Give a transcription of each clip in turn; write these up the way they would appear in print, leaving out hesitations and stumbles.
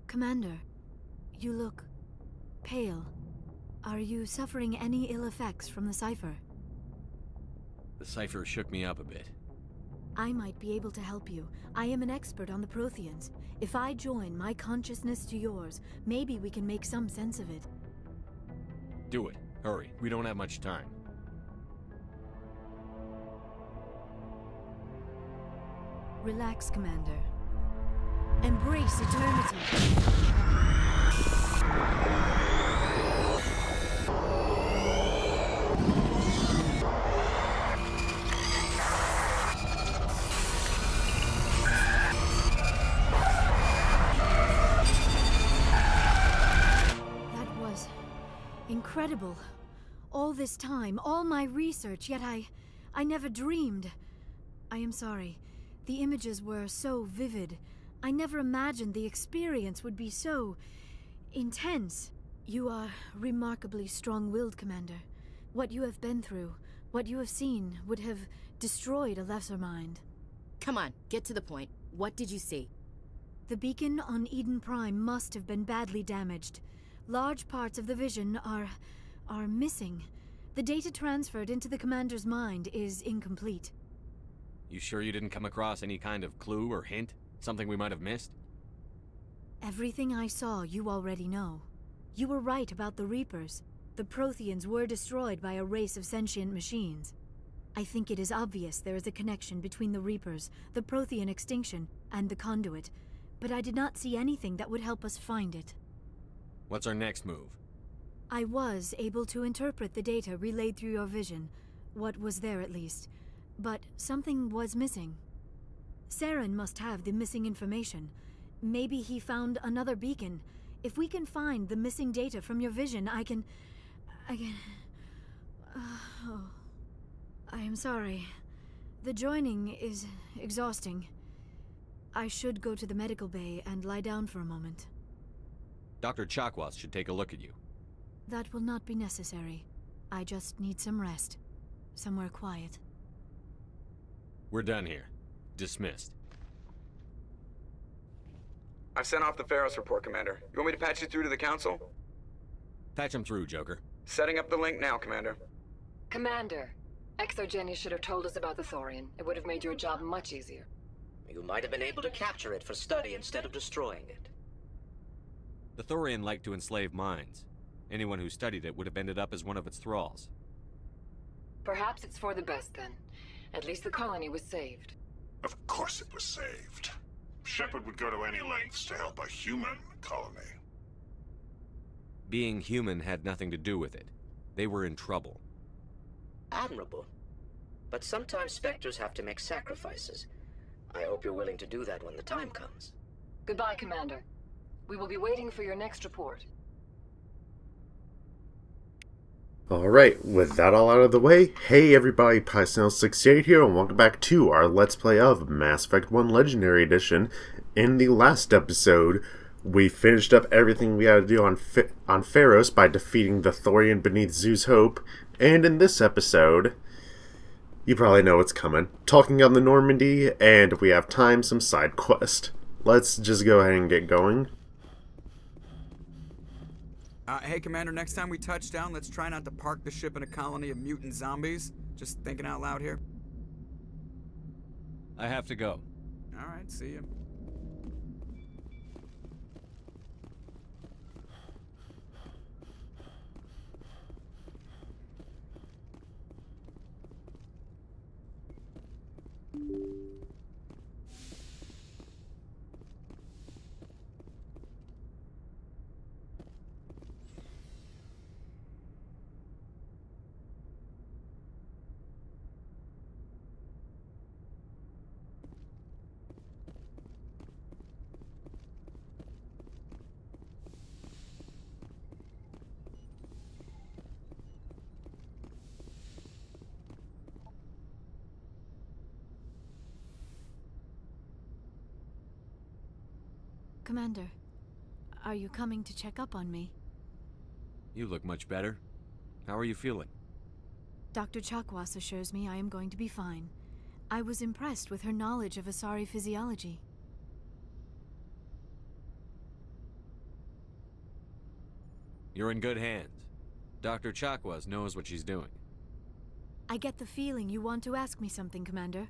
Commander, you look pale. Are you suffering any ill effects from the cipher? The cipher shook me up a bit. I might be able to help you. I am an expert on the Protheans. If I join my consciousness to yours, maybe we can make some sense of it. Do it. Hurry. We don't have much time. Relax, Commander. Embrace eternity. That was incredible. All this time, all my research, yet I never dreamed. I am sorry. The images were so vivid. I never imagined the experience would be so intense. You are remarkably strong-willed, Commander. What you have been through, what you have seen, would have destroyed a lesser mind. Come on, get to the point. What did you see? The beacon on Eden Prime must have been badly damaged. Large parts of the vision are missing. The data transferred into the Commander's mind is incomplete. You sure you didn't come across any kind of clue or hint? Something we might have missed? Everything I saw, you already know. You were right about the Reapers. The Protheans were destroyed by a race of sentient machines. I think it is obvious there is a connection between the Reapers, the Prothean extinction, and the Conduit, but I did not see anything that would help us find it. What's our next move? I was able to interpret the data relayed through your vision. What was there, at least. But something was missing. Saren must have the missing information. Maybe he found another beacon. If we can find the missing data from your vision, I can... Oh. I am sorry. The joining is exhausting. I should go to the medical bay and lie down for a moment. Dr. Chakwas should take a look at you. That will not be necessary. I just need some rest. Somewhere quiet. We're done here. Dismissed. I've sent off the Feros report, Commander. You want me to patch you through to the Council? Patch him through, Joker. Setting up the link now, Commander. Commander, Exogenia should have told us about the Thorian. It would have made your job much easier. You might have been able to capture it for study instead of destroying it. The Thorian liked to enslave minds. Anyone who studied it would have ended up as one of its thralls. Perhaps it's for the best, then. At least the colony was saved. Of course it was saved. Shepard would go to any lengths to help a human colony. Being human had nothing to do with it. They were in trouble. Admirable. But sometimes Spectres have to make sacrifices. I hope you're willing to do that when the time comes. Goodbye, Commander. We will be waiting for your next report. Alright, with that all out of the way, hey everybody, Pycel68 here, and welcome back to our Let's Play of Mass Effect 1 Legendary Edition. In the last episode, we finished up everything we had to do on Feros by defeating the Thorian beneath Zoo's Hope, and in this episode, you probably know what's coming. Talking on the Normandy, and we have some side quest. Let's just go ahead and get going. Hey, Commander, next time we touch down, let's try not to park the ship in a colony of mutant zombies. Just thinking out loud here. I have to go. Alright, see you. Commander, are you coming to check up on me? You look much better. How are you feeling? Dr. Chakwas assures me I am going to be fine. I was impressed with her knowledge of Asari physiology. You're in good hands. Dr. Chakwas knows what she's doing. I get the feeling you want to ask me something, Commander.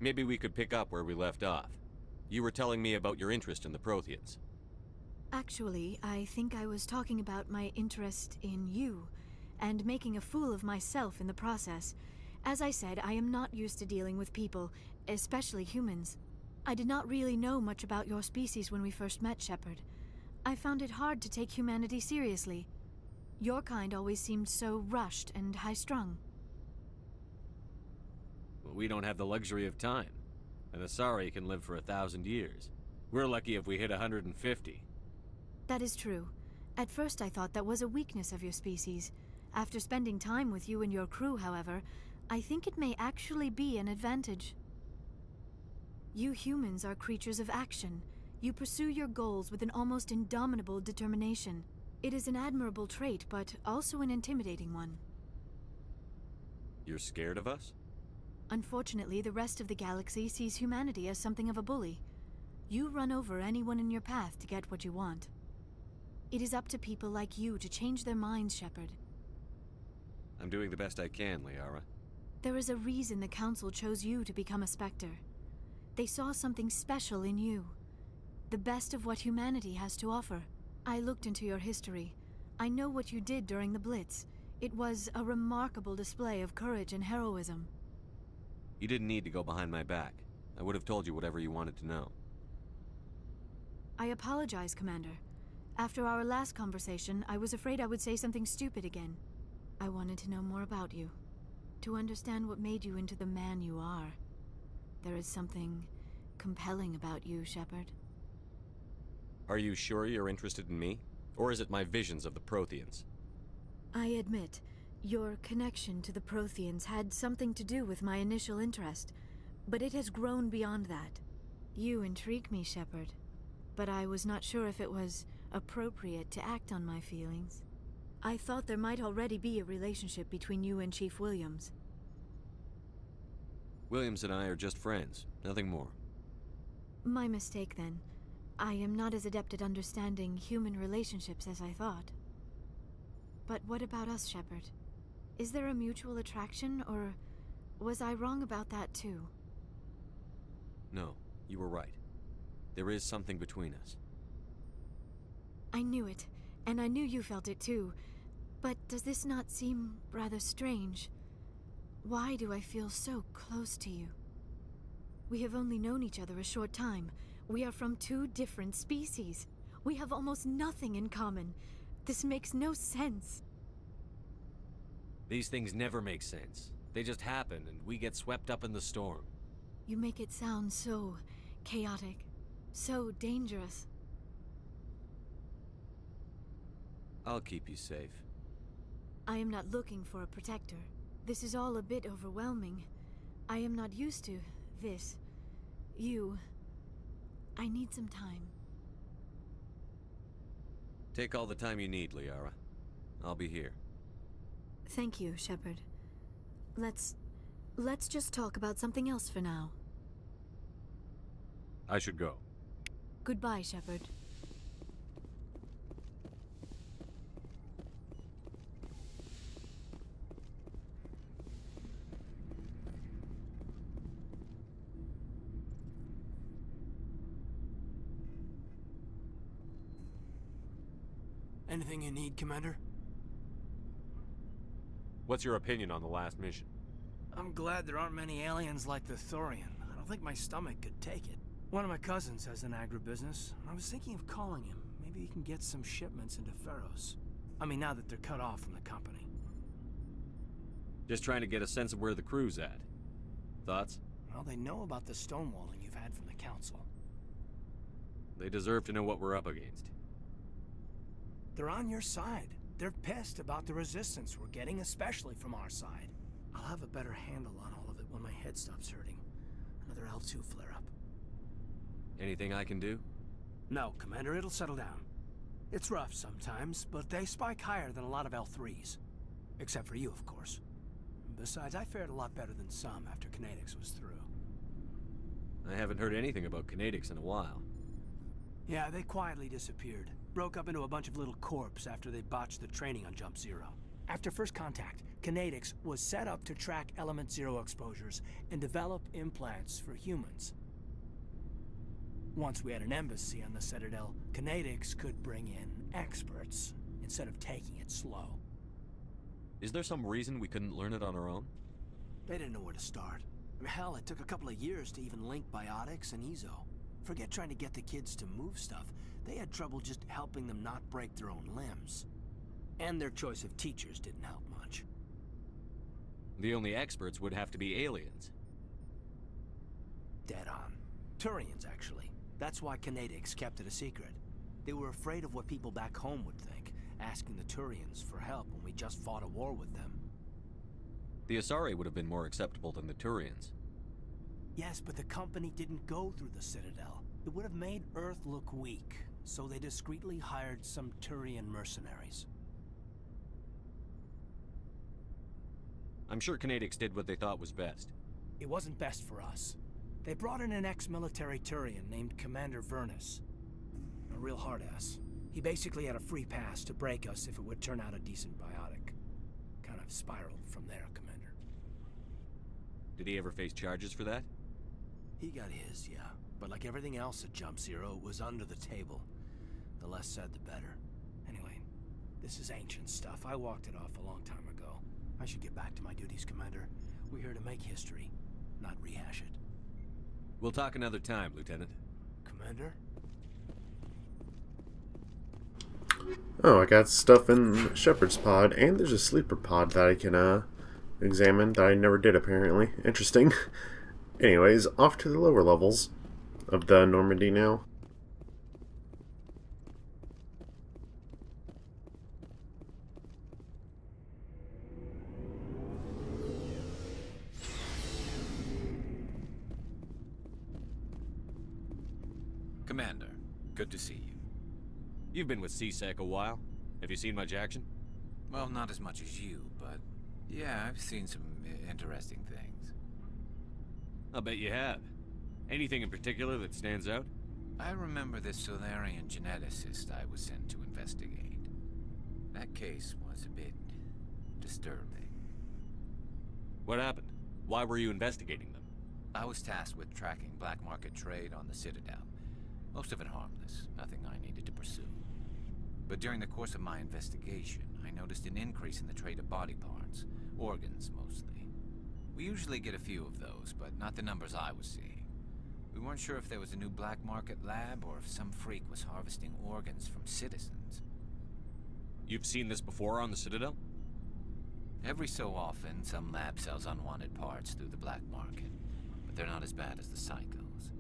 Maybe we could pick up where we left off. You were telling me about your interest in the Protheans. Actually, I think I was talking about my interest in you, and making a fool of myself in the process. As I said, I am not used to dealing with people, especially humans. I did not really know much about your species when we first met, Shepard. I found it hard to take humanity seriously. Your kind always seemed so rushed and high-strung. Well, we don't have the luxury of time. An Asari can live for 1,000 years. We're lucky if we hit 150. That is true. At first I thought that was a weakness of your species. After spending time with you and your crew, however, I think it may actually be an advantage. You humans are creatures of action. You pursue your goals with an almost indomitable determination. It is an admirable trait, but also an intimidating one. You're scared of us? Unfortunately, the rest of the galaxy sees humanity as something of a bully. You run over anyone in your path to get what you want. It is up to people like you to change their minds, Shepard. I'm doing the best I can, Liara. There is a reason the Council chose you to become a Spectre. They saw something special in you. The best of what humanity has to offer. I looked into your history. I know what you did during the Blitz. It was a remarkable display of courage and heroism. You didn't need to go behind my back. I would have told you whatever you wanted to know. I apologize, Commander. After our last conversation, I was afraid I would say something stupid again. I wanted to know more about you. To understand what made you into the man you are. There is something compelling about you, Shepard. Are you sure you're interested in me? Or is it my visions of the Protheans? I admit, your connection to the Protheans had something to do with my initial interest, but it has grown beyond that. You intrigue me, Shepard, but I was not sure if it was appropriate to act on my feelings. I thought there might already be a relationship between you and Chief Williams. Williams and I are just friends, nothing more. My mistake, then. I am not as adept at understanding human relationships as I thought. But what about us, Shepard? Is there a mutual attraction, or was I wrong about that too? No, you were right. There is something between us. I knew it, and I knew you felt it too. But does this not seem rather strange? Why do I feel so close to you? We have only known each other a short time. We are from two different species. We have almost nothing in common. This makes no sense. These things never make sense. They just happen, and we get swept up in the storm. You make it sound so chaotic, so dangerous. I'll keep you safe. I am not looking for a protector. This is all a bit overwhelming. I am not used to this. You. I need some time. Take all the time you need, Liara. I'll be here. Thank you, Shepard. Let's just talk about something else for now. I should go. Goodbye, Shepard. Anything you need, Commander? What's your opinion on the last mission? I'm glad there aren't many aliens like the Thorian. I don't think my stomach could take it. One of my cousins has an agribusiness. I was thinking of calling him. Maybe he can get some shipments into Feros. I mean, now that they're cut off from the company. Just trying to get a sense of where the crew's at. Thoughts? Well, they know about the stonewalling you've had from the Council. They deserve to know what we're up against. They're on your side. They're pissed about the resistance we're getting, especially from our side. I'll have a better handle on all of it when my head stops hurting. Another L2 flare-up. Anything I can do? No, Commander, it'll settle down. It's rough sometimes, but they spike higher than a lot of L3s. Except for you, of course. Besides, I fared a lot better than some after Kinetics was through. I haven't heard anything about kinetics in a while. Yeah, they quietly disappeared. Broke up into a bunch of little corps after they botched the training on Jump Zero. After first contact, Kinetics was set up to track Element Zero exposures and develop implants for humans. Once we had an embassy on the Citadel, Kinetics could bring in experts instead of taking it slow. Is there some reason we couldn't learn it on our own? They didn't know where to start. I mean, hell, it took a couple of years to even link biotics and Ezo. Forget trying to get the kids to move stuff. They had trouble just helping them not break their own limbs. And their choice of teachers didn't help much. The only experts would have to be aliens. Dead on. Turians, actually. That's why Kinetics kept it a secret. They were afraid of what people back home would think, asking the Turians for help when we just fought a war with them. The Asari would have been more acceptable than the Turians. Yes, but the company didn't go through the Citadel. It would have made Earth look weak, so they discreetly hired some Turian mercenaries. I'm sure Kinetics did what they thought was best. It wasn't best for us. They brought in an ex-military Turian named Commander Vernus. A real hard-ass. He basically had a free pass to break us if it would turn out a decent biotic. Kind of spiraled from there, Commander. Did he ever face charges for that? He got his, yeah. But like everything else at Jump Zero, it was under the table. The less said, the better. Anyway, this is ancient stuff. I walked it off a long time ago. I should get back to my duties, Commander. We're here to make history, not rehash it. We'll talk another time, Lieutenant. Commander? Oh, I got stuff in Shepard's pod, and there's a sleeper pod that I can examine that I never did, apparently. Interesting. Anyways, off to the lower levels of the Normandy now. Commander, good to see you. You've been with CSEC a while. Have you seen much action? Well, not as much as you, but yeah, I've seen some interesting things. I'll bet you have. Anything in particular that stands out? I remember this Solarian geneticist I was sent to investigate. That case was a bit disturbing. What happened? Why were you investigating them? I was tasked with tracking black market trade on the Citadel. Most of it harmless, nothing I needed to pursue. But during the course of my investigation, I noticed an increase in the trade of body parts, organs mostly. We usually get a few of those, but not the numbers I was seeing. We weren't sure if there was a new black market lab or if some freak was harvesting organs from citizens. You've seen this before on the Citadel? Every so often, some lab sells unwanted parts through the black market, but they're not as bad as the psychos.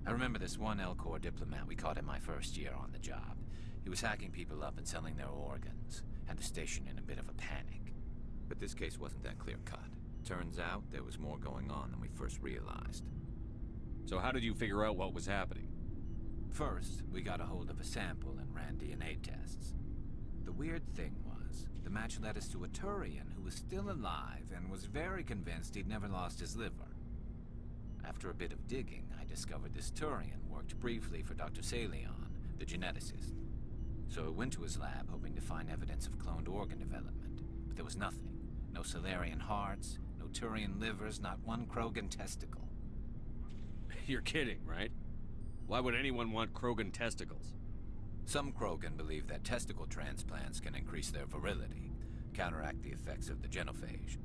I remember this one L-Corps diplomat we caught in my first year on the job. He was hacking people up and selling their organs. Had the station in a bit of a panic. But this case wasn't that clear-cut. Turns out there was more going on than we first realized. So how did you figure out what was happening? First, we got a hold of a sample and ran DNA tests. The weird thing was, the match led us to a Turian who was still alive and was very convinced he'd never lost his liver. After a bit of digging, I discovered this Turian worked briefly for Dr. Salion, the geneticist. So I went to his lab hoping to find evidence of cloned organ development, but there was nothing. No Solarian hearts, no Turian livers, not one Krogan testicle. You're kidding, right? Why would anyone want Krogan testicles? Some Krogan believe that testicle transplants can increase their virility, counteract the effects of the genophage.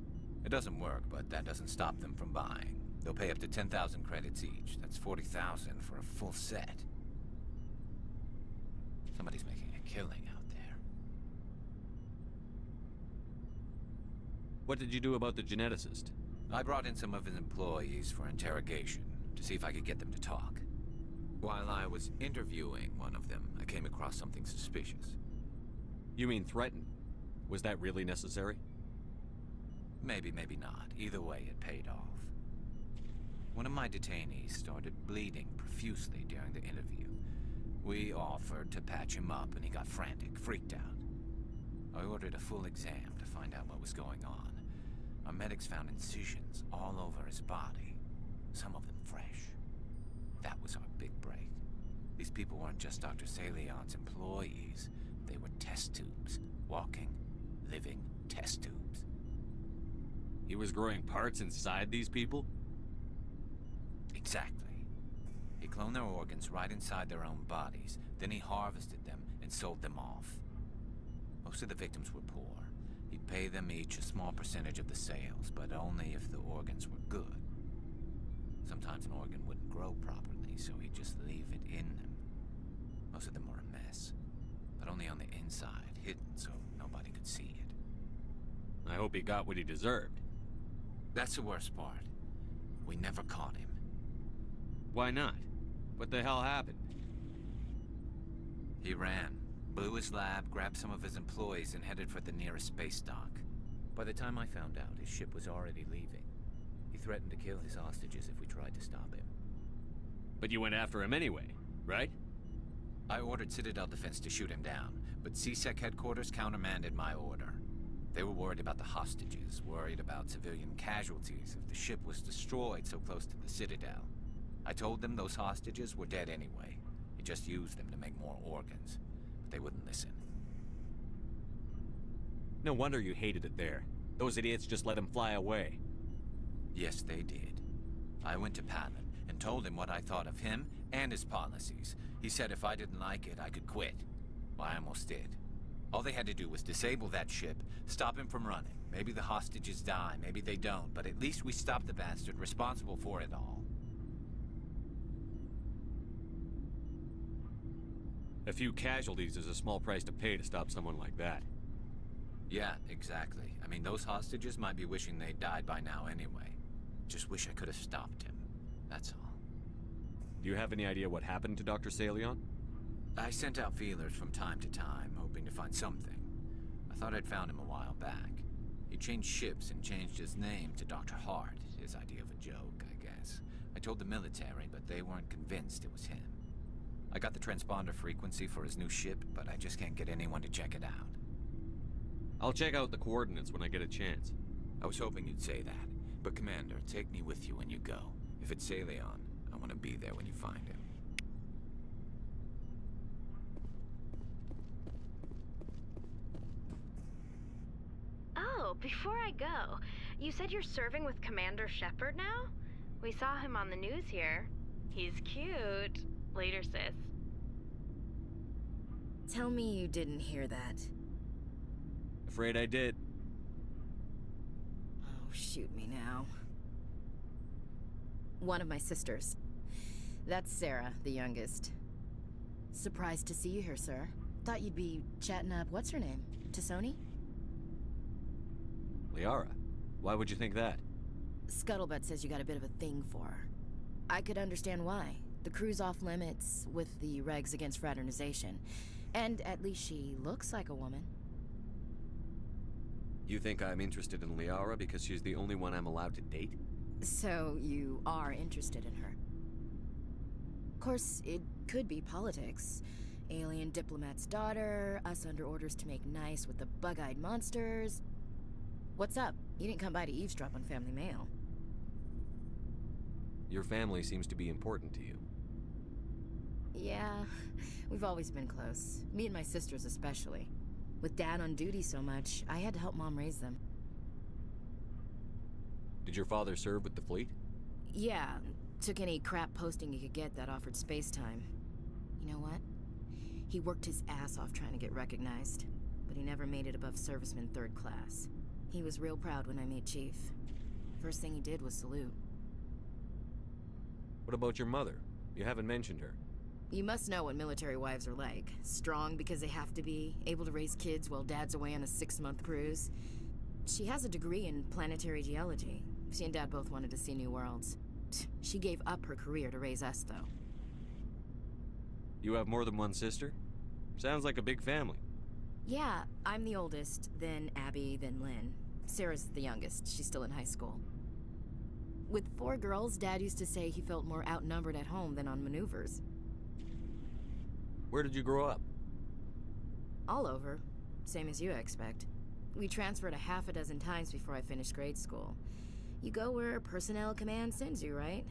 It doesn't work, but that doesn't stop them from buying. They'll pay up to 10,000 credits each. That's 40,000 for a full set. Somebody's making a killing out there. What did you do about the geneticist? I brought in some of his employees for interrogation, to see if I could get them to talk. While I was interviewing one of them, I came across something suspicious. You mean threaten? Was that really necessary? Maybe, maybe not. Either way, it paid off. One of my detainees started bleeding profusely during the interview. We offered to patch him up and he got frantic, freaked out. I ordered a full exam to find out what was going on. Our medics found incisions all over his body, some of them fresh. That was our big break. These people weren't just Dr. Salion's employees. They were test tubes. Walking, living test tubes. He was growing parts inside these people? Exactly. He cloned their organs right inside their own bodies. Then he harvested them and sold them off. Most of the victims were poor. He'd pay them each a small percentage of the sales, but only if the organs were good. Sometimes an organ wouldn't grow properly, so he'd just leave it in them. Most of them were a mess, but only on the inside, hidden so nobody could see it. I hope he got what he deserved. That's the worst part. We never caught him. Why not? What the hell happened? He ran, blew his lab, grabbed some of his employees, and headed for the nearest space dock. By the time I found out, his ship was already leaving. He threatened to kill his hostages if we tried to stop him. But you went after him anyway, right? I ordered Citadel Defense to shoot him down, but CSEC headquarters countermanded my order. They were worried about the hostages, worried about civilian casualties if the ship was destroyed so close to the Citadel. I told them those hostages were dead anyway. He just used them to make more organs. But they wouldn't listen. No wonder you hated it there. Those idiots just let him fly away. Yes, they did. I went to Palin and told him what I thought of him and his policies. He said if I didn't like it, I could quit. Well, I almost did. All they had to do was disable that ship, stop him from running. Maybe the hostages die, maybe they don't, but at least we stopped the bastard responsible for it all. A few casualties is a small price to pay to stop someone like that. Yeah, exactly. I mean, those hostages might be wishing they'd died by now anyway. Just wish I could have stopped him. That's all. Do you have any idea what happened to Dr. Salion? I sent out feelers from time to time, hoping to find something. I thought I'd found him a while back. He changed ships and changed his name to Dr. Hart, his idea of a joke, I guess. I told the military, but they weren't convinced it was him. I got the transponder frequency for his new ship, but I just can't get anyone to check it out. I'll check out the coordinates when I get a chance. I was hoping you'd say that, but Commander, take me with you when you go. If it's Salion, I want to be there when you find him. Oh, before I go, you said you're serving with Commander Shepard now? We saw him on the news here. He's cute. Later, sis. Tell me you didn't hear that. Afraid I did. Oh, shoot me now. One of my sisters. That's Sarah, the youngest. Surprised to see you here, sir. Thought you'd be chatting up, what's her name? Tassoni? Liara, why would you think that? Scuttlebutt says you got a bit of a thing for her. I could understand why. The crew's off limits with the regs against fraternization. And at least she looks like a woman. You think I'm interested in Liara because she's the only one I'm allowed to date? So you are interested in her. Of course, it could be politics. Alien diplomat's daughter, us under orders to make nice with the bug-eyed monsters. What's up? You didn't come by to eavesdrop on Family Mail. Your family seems to be important to you. Yeah, we've always been close. Me and my sisters especially. With Dad on duty so much, I had to help Mom raise them. Did your father serve with the fleet? Yeah, took any crap posting he could get that offered space time. You know what? He worked his ass off trying to get recognized, but he never made it above serviceman 3rd class. He was real proud when I made chief. First thing he did was salute. What about your mother? You haven't mentioned her. You must know what military wives are like. Strong because they have to be, able to raise kids while Dad's away on a 6-month cruise. She has a degree in planetary geology. She and Dad both wanted to see new worlds. She gave up her career to raise us, though. You have more than one sister? Sounds like a big family. Yeah, I'm the oldest, then Abby, then Lynn. Sarah's the youngest. She's still in high school. With 4 girls, Dad used to say he felt more outnumbered at home than on maneuvers. Where did you grow up? All over. Same as you expect. We transferred a half a dozen times before I finished grade school. You go where personnel command sends you, right?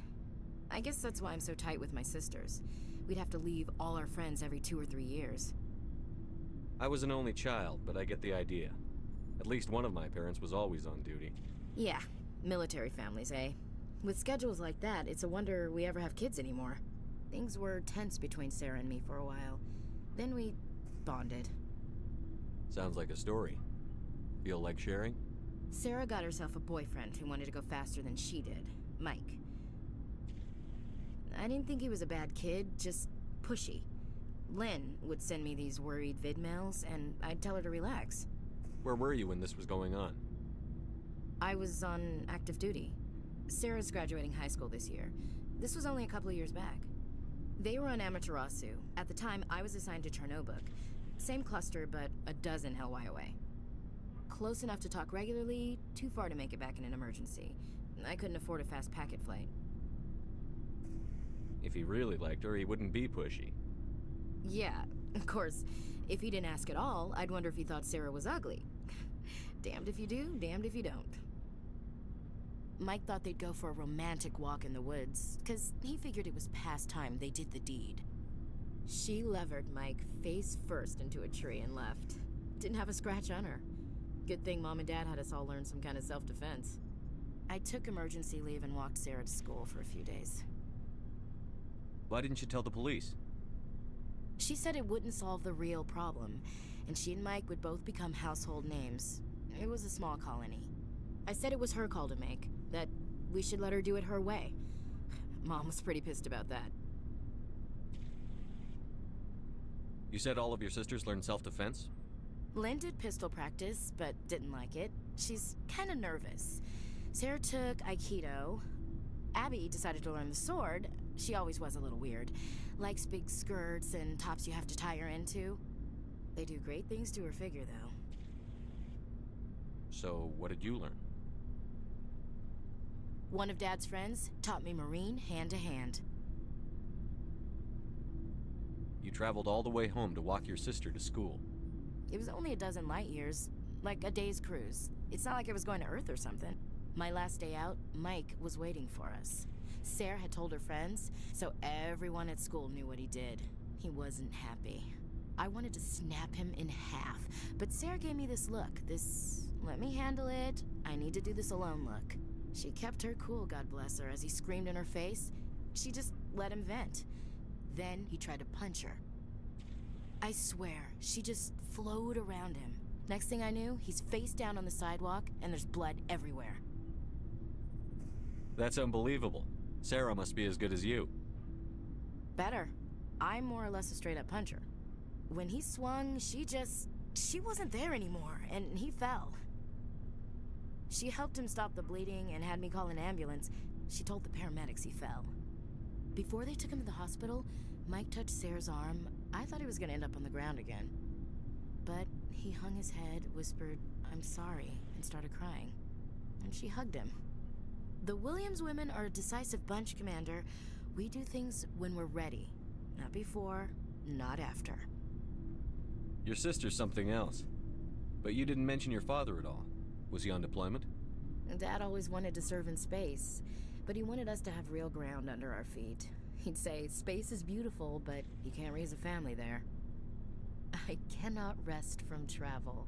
I guess that's why I'm so tight with my sisters. We'd have to leave all our friends every 2 or 3 years. I was an only child, but I get the idea. At least one of my parents was always on duty. Yeah, military families, eh? With schedules like that, it's a wonder we ever have kids anymore. Things were tense between Sarah and me for a while. Then we bonded. Sounds like a story. Feel like sharing? Sarah got herself a boyfriend who wanted to go faster than she did, Mike. I didn't think he was a bad kid, just pushy. Lynn would send me these worried vid mails, and I'd tell her to relax. Where were you when this was going on? I was on active duty. Sarah's graduating high school this year. This was only a couple of years back. They were on Amaterasu. At the time, I was assigned to Chernobog. Same cluster, but a dozen Hellwire away. Close enough to talk regularly, too far to make it back in an emergency. I couldn't afford a fast packet flight. If he really liked her, he wouldn't be pushy. Yeah, of course. If he didn't ask at all, I'd wonder if he thought Sarah was ugly. Damned if you do, damned if you don't. Mike thought they'd go for a romantic walk in the woods, because he figured it was past time they did the deed. She levered Mike face first into a tree and left. Didn't have a scratch on her. Good thing Mom and Dad had us all learn some kind of self-defense. I took emergency leave and walked Sarah to school for a few days. Why didn't you tell the police? She said it wouldn't solve the real problem, and she and Mike would both become household names. It was a small colony. I said it was her call to make, that we should let her do it her way. Mom was pretty pissed about that. You said all of your sisters learned self-defense? Lynn did pistol practice, but didn't like it. She's kind of nervous. Sarah took Aikido. Abby decided to learn the sword. She always was a little weird. Likes big skirts and tops you have to tie her into. They do great things to her figure, though. So, what did you learn? One of Dad's friends taught me Marine hand to hand. You traveled all the way home to walk your sister to school. It was only a dozen light years, like a day's cruise. It's not like I was going to Earth or something. My last day out, Mike was waiting for us. Sarah had told her friends, so everyone at school knew what he did. He wasn't happy. I wanted to snap him in half, but Sarah gave me this look, this let me handle it, I need to do this alone look. She kept her cool, God bless her, as he screamed in her face. She just let him vent. Then he tried to punch her. I swear, she just flowed around him. Next thing I knew, he's face down on the sidewalk, and there's blood everywhere. That's unbelievable. Sarah must be as good as you. Better. I'm more or less a straight-up puncher. When he swung, she wasn't there anymore, and he fell. She helped him stop the bleeding and had me call an ambulance. She told the paramedics he fell. Before they took him to the hospital, Mike touched Sarah's arm. I thought he was gonna end up on the ground again. But he hung his head, whispered, "I'm sorry," and started crying. And she hugged him. The Williams women are a decisive bunch, Commander. We do things when we're ready. Not before, not after. Your sister's something else. But you didn't mention your father at all. Was he on deployment? Dad always wanted to serve in space, but he wanted us to have real ground under our feet. He'd say, space is beautiful, but you can't raise a family there. I cannot rest from travel.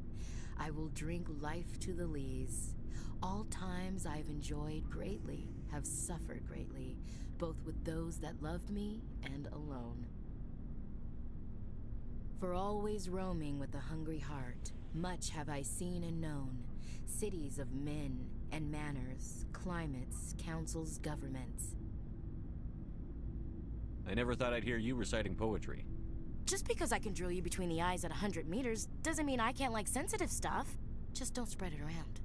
I will drink life to the lees. All times I've enjoyed greatly, have suffered greatly, both with those that loved me and alone. For always roaming with a hungry heart, much have I seen and known, cities of men and manners, climates, councils, governments. I never thought I'd hear you reciting poetry. Just because I can drill you between the eyes at 100 meters doesn't mean I can't like sensitive stuff. Just don't spread it around.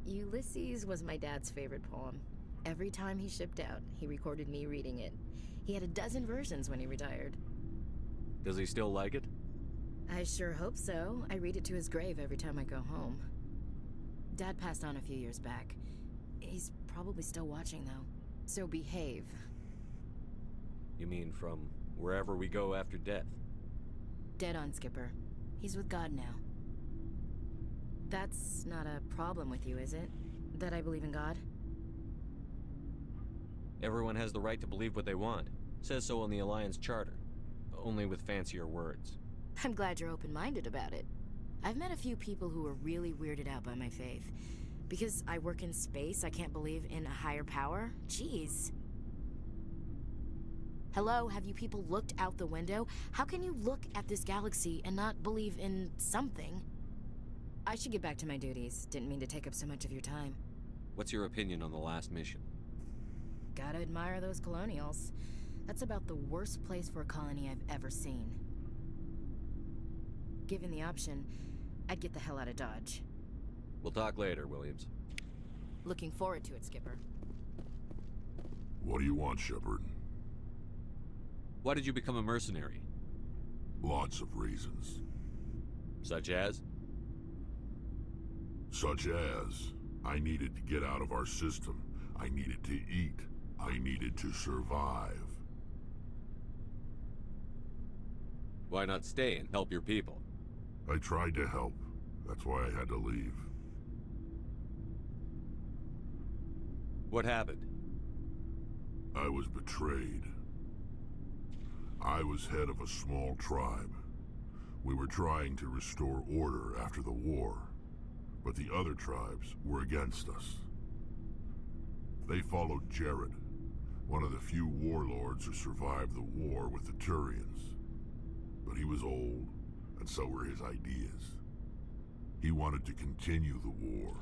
Ulysses was my dad's favorite poem. Every time he shipped out, he recorded me reading it. He had a dozen versions when he retired. Does he still like it? I sure hope so. I read it to his grave every time I go home. Dad passed on a few years back. He's probably still watching, though. So behave. You mean from wherever we go after death? Dead on, Skipper. He's with God now. That's not a problem with you, is it? That I believe in God? Everyone has the right to believe what they want. Says so in the Alliance Charter. only with fancier words. I'm glad you're open-minded about it. I've met a few people who are really weirded out by my faith. Because I work in space, I can't believe in a higher power? Jeez. Hello, have you people looked out the window? How can you look at this galaxy and not believe in something? I should get back to my duties. Didn't mean to take up so much of your time. What's your opinion on the last mission? Gotta admire those colonials. That's about the worst place for a colony I've ever seen. Given the option, I'd get the hell out of Dodge. We'll talk later, Williams. Looking forward to it, Skipper. What do you want, Shepard? Why did you become a mercenary? Lots of reasons. Such as? Such as, I needed to get out of our system. I needed to eat. I needed to survive. Why not stay and help your people? I tried to help. That's why I had to leave. What happened? I was betrayed. I was head of a small tribe. We were trying to restore order after the war, but the other tribes were against us. They followed Jared, one of the few warlords who survived the war with the Turians. But he was old, and so were his ideas. He wanted to continue the war.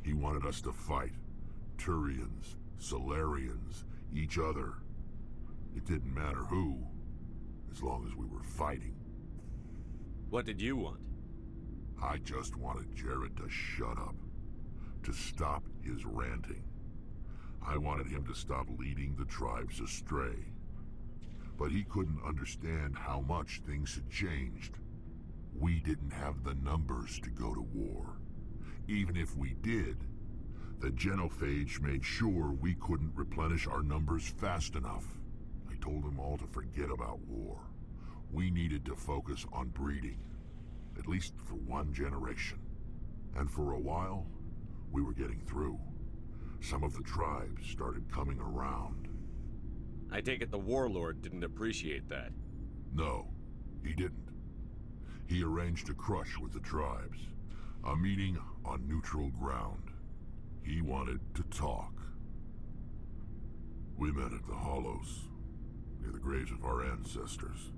He wanted us to fight. Turians, Solarians, each other. It didn't matter who, as long as we were fighting. What did you want? I just wanted Jared to shut up, to stop his ranting. I wanted him to stop leading the tribes astray. But he couldn't understand how much things had changed. We didn't have the numbers to go to war. Even if we did, the genophage made sure we couldn't replenish our numbers fast enough. I told them all to forget about war. We needed to focus on breeding, at least for one generation. And for a while, we were getting through. Some of the tribes started coming around. I take it the warlord didn't appreciate that. No, he didn't. He arranged a crush with the tribes, a meeting on neutral ground. He wanted to talk. We met at the Hollows, near the graves of our ancestors.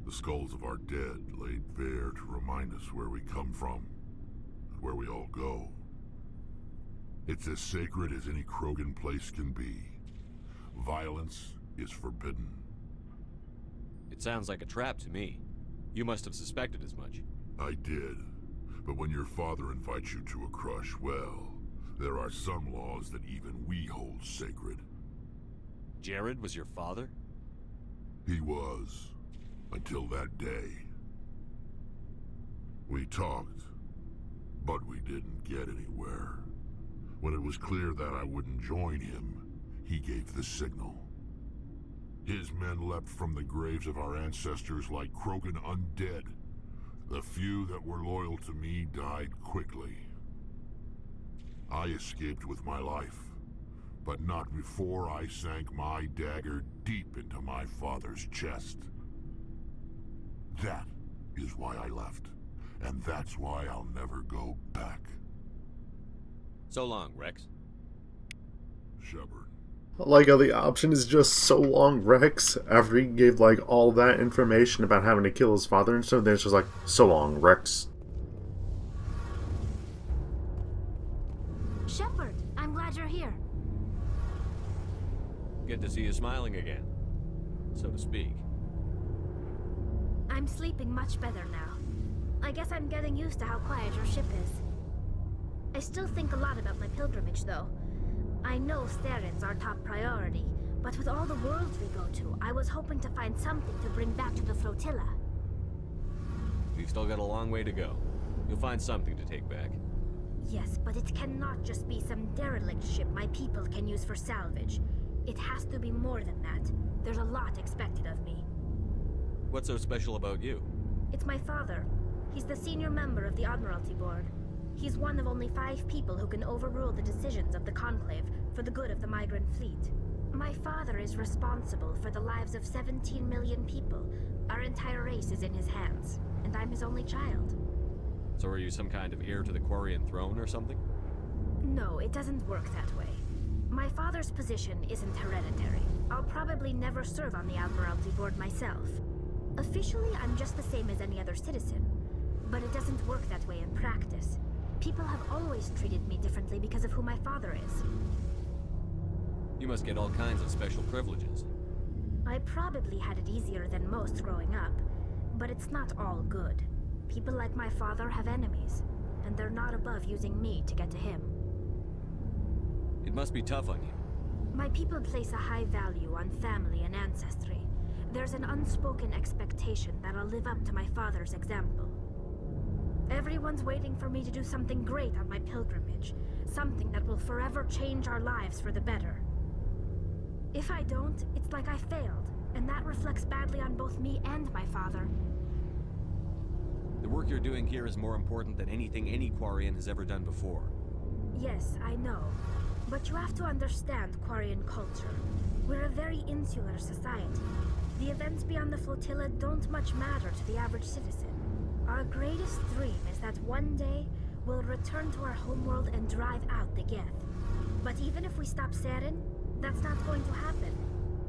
The skulls of our dead laid bare to remind us where we come from, and where we all go. It's as sacred as any Krogan place can be. Violence is forbidden. It sounds like a trap to me. You must have suspected as much. I did. But when your father invites you to a crush, well, there are some laws that even we hold sacred. Jared was your father? He was. Until that day. We talked, but we didn't get anywhere. When it was clear that I wouldn't join him, he gave the signal. His men leapt from the graves of our ancestors like Krogan undead. The few that were loyal to me died quickly. I escaped with my life, but not before I sank my dagger deep into my father's chest. That is why I left, and that's why I'll never go back. So long, Rex. Shepard. Like how the option is just so long, Rex. After he gave like all that information about having to kill his father and stuff, then it's just like, so long, Rex. Shepard, I'm glad you're here. Good to see you smiling again, so to speak. I'm sleeping much better now. I guess I'm getting used to how quiet your ship is. I still think a lot about my pilgrimage, though. I know Steren's our top priority, but with all the worlds we go to, I was hoping to find something to bring back to the flotilla. We've still got a long way to go. You'll find something to take back. Yes, but it cannot just be some derelict ship my people can use for salvage. It has to be more than that. There's a lot expected of me. What's so special about you? It's my father. He's the senior member of the Admiralty Board. He's one of only 5 people who can overrule the decisions of the Conclave for the good of the migrant fleet. My father is responsible for the lives of 17 million people. Our entire race is in his hands, and I'm his only child. So are you some kind of heir to the Quarian throne or something? No, it doesn't work that way. My father's position isn't hereditary. I'll probably never serve on the Admiralty Board myself. Officially, I'm just the same as any other citizen. But it doesn't work that way in practice. People have always treated me differently because of who my father is. You must get all kinds of special privileges. I probably had it easier than most growing up, but it's not all good. People like my father have enemies, and they're not above using me to get to him. It must be tough on you. My people place a high value on family and ancestry. There's an unspoken expectation that I'll live up to my father's example. Everyone's waiting for me to do something great on my pilgrimage, something that will forever change our lives for the better. If I don't, it's like I failed, and that reflects badly on both me and my father. The work you're doing here is more important than anything any Quarian has ever done before. Yes, I know. But you have to understand Quarian culture. We're a very insular society. The events beyond the flotilla don't much matter to the average citizen. Our greatest dream is that one day we'll return to our homeworld and drive out the Geth. But even if we stop Saren, that's not going to happen.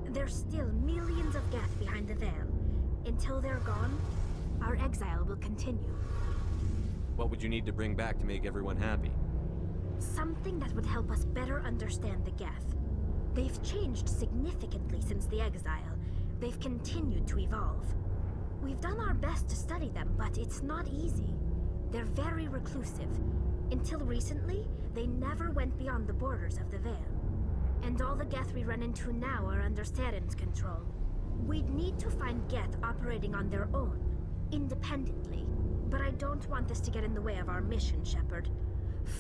There's still millions of Geth behind the veil. Until they're gone, our exile will continue. What would you need to bring back to make everyone happy? Something that would help us better understand the Geth. They've changed significantly since the exile. They've continued to evolve. We've done our best to study them, but it's not easy. They're very reclusive. Until recently, they never went beyond the borders of the Veil. And all the Geth we run into now are under Saren's control. We'd need to find Geth operating on their own, independently. But I don't want this to get in the way of our mission, Shepard.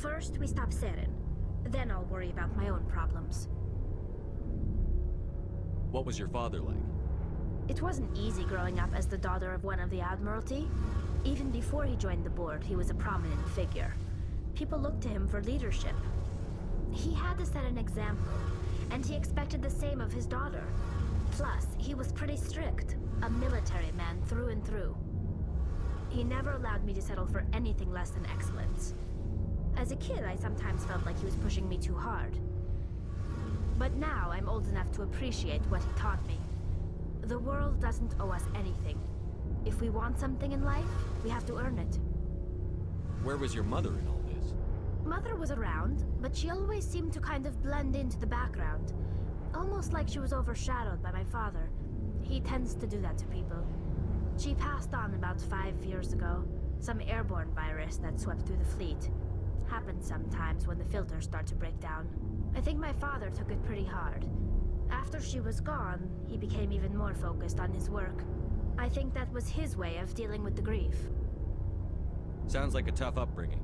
First, we stop Saren. Then I'll worry about my own problems. What was your father like? It wasn't easy growing up as the daughter of one of the Admiralty. Even before he joined the board, he was a prominent figure. People looked to him for leadership. He had to set an example, and he expected the same of his daughter. Plus, he was pretty strict, a military man through and through. He never allowed me to settle for anything less than excellence. As a kid, I sometimes felt like he was pushing me too hard. But now I'm old enough to appreciate what he taught me. The world doesn't owe us anything. If we want something in life, we have to earn it. Where was your mother in all this? Mother was around, but she always seemed to kind of blend into the background. Almost like she was overshadowed by my father. He tends to do that to people. She passed on about 5 years ago. Some airborne virus that swept through the fleet. Happens sometimes when the filters start to break down. I think my father took it pretty hard. After she was gone, he became even more focused on his work. I think that was his way of dealing with the grief. Sounds like a tough upbringing.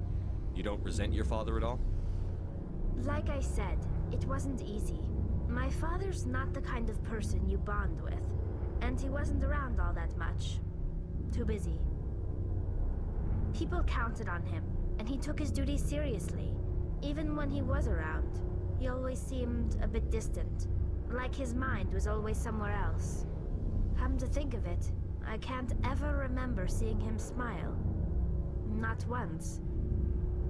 You don't resent your father at all? Like I said, it wasn't easy. My father's not the kind of person you bond with. And he wasn't around all that much. Too busy. People counted on him, and he took his duties seriously. Even when he was around, he always seemed a bit distant. Like his mind was always somewhere else. Come to think of it, I can't ever remember seeing him smile. Not once.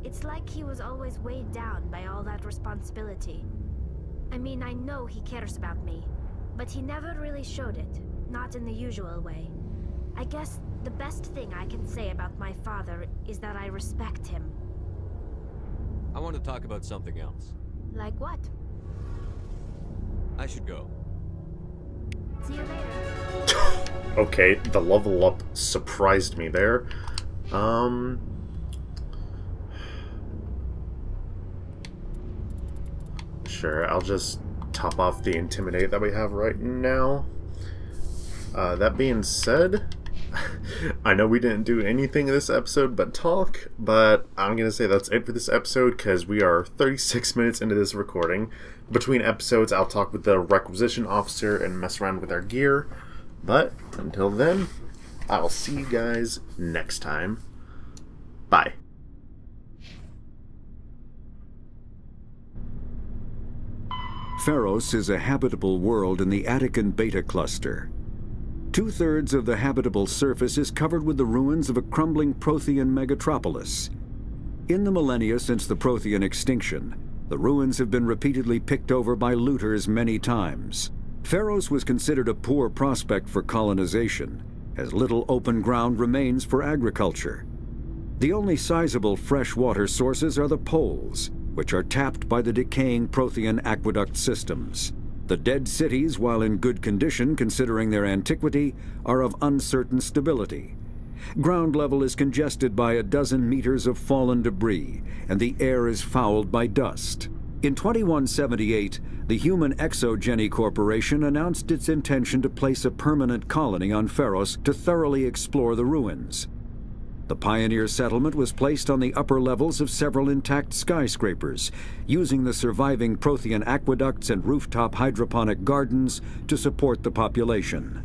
It's like he was always weighed down by all that responsibility. I mean, I know he cares about me, but he never really showed it, not in the usual way. I guess the best thing I can say about my father is that I respect him. I want to talk about something else. Like what? I should go. See you later. Okay, the level up surprised me there. Sure, I'll just top off the Intimidate that we have right now. That being said, I know we didn't do anything in this episode but talk, but I'm gonna say that's it for this episode because we are 36 minutes into this recording. Between episodes, I'll talk with the requisition officer and mess around with our gear. But until then, I'll see you guys next time. Bye. Feros is a habitable world in the Attican Beta cluster. 2/3 of the habitable surface is covered with the ruins of a crumbling Prothean megatropolis. In the millennia since the Prothean extinction, the ruins have been repeatedly picked over by looters many times. Feros was considered a poor prospect for colonization, as little open ground remains for agriculture. The only sizable freshwater sources are the poles, which are tapped by the decaying Prothean aqueduct systems. The dead cities, while in good condition considering their antiquity, are of uncertain stability. Ground level is congested by a dozen meters of fallen debris, and the air is fouled by dust. In 2178, the Human Exogeny Corporation announced its intention to place a permanent colony on Feros to thoroughly explore the ruins. The pioneer settlement was placed on the upper levels of several intact skyscrapers, using the surviving Prothean aqueducts and rooftop hydroponic gardens to support the population.